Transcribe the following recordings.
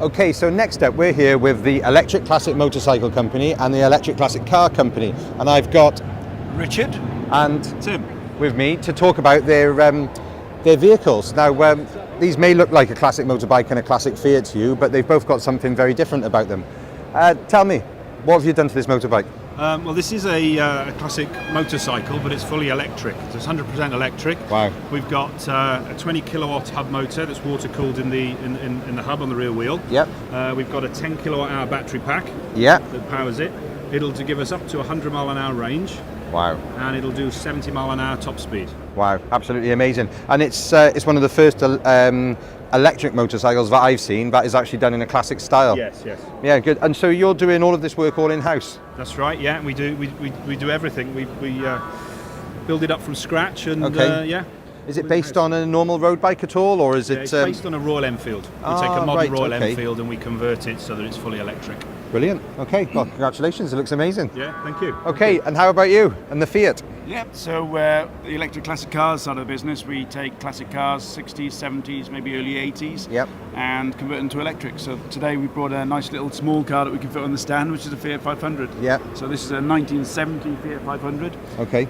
Okay, so next up we're here with the Electric Classic Motorcycle Company and the Electric Classic Car Company, and I've got Richard and Tim with me to talk about their vehicles. Now, these may look like a classic motorbike and a classic Fiat to you, but they've both got something very different about them. Tell me, what have you done to this motorbike? Well, this is a classic motorcycle, but it's fully electric. It's 100% electric. Wow. We've got a 20 kilowatt hub motor that's water cooled in the hub on the rear wheel. Yep. We've got a 10 kilowatt hour battery pack. Yep. That powers it. It'll give us up to 100 mile an hour range. Wow. And it'll do 70 mile an hour top speed. Wow, absolutely amazing. And it's one of the first electric motorcycles that I've seen that is actually done in a classic style. Yes. Yeah, good. And so you're doing all of this work all in-house? That's right. Yeah, we do. We do everything. We build it up from scratch, and okay. yeah. Is it based on a normal road bike at all, or is it? It's based on a Royal Enfield. We take a modern Royal Enfield and we convert it so that it's fully electric. Brilliant. Okay. Well, congratulations. It looks amazing. Yeah. Thank you. Okay. And how about you and the Fiat? Yeah, so the electric classic cars side of the business, we take classic cars, 60s, 70s, maybe early 80s, Yep. and convert them to electric. So today we brought a nice little small car that we can fit on the stand, which is a Fiat 500. Yeah. So this is a 1970 Fiat 500 Okay.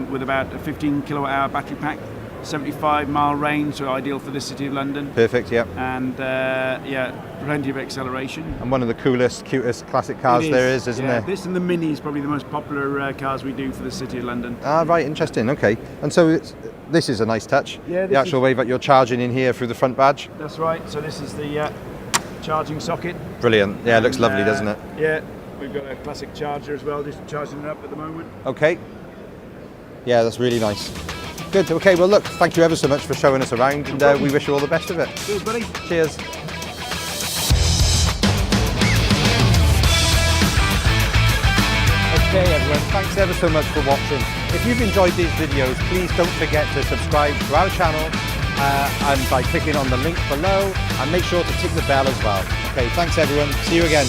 with about a 15 kilowatt hour battery pack, 75 mile range, so ideal for the city of London. Perfect. Yep. And yeah, plenty of acceleration. And one of the coolest, cutest classic cars there is, isn't there? This and the Mini is probably the most popular cars we do for the city of London. Ah, right, interesting. Okay. And so this is a nice touch. Yeah, the actual way that you're charging in here through the front badge. That's right. So this is the charging socket. Brilliant. Yeah, it looks lovely, doesn't it? Yeah, we've got a classic charger as well, just charging it up at the moment. Okay. Yeah, that's really nice. Good. Okay. Well, look, thank you ever so much for showing us around, and we wish you all the best of it. Cheers, buddy. Cheers. Okay, everyone, thanks ever so much for watching. If you've enjoyed these videos, please don't forget to subscribe to our channel and by clicking on the link below, and make sure to tick the bell as well. Okay, thanks everyone. See you again.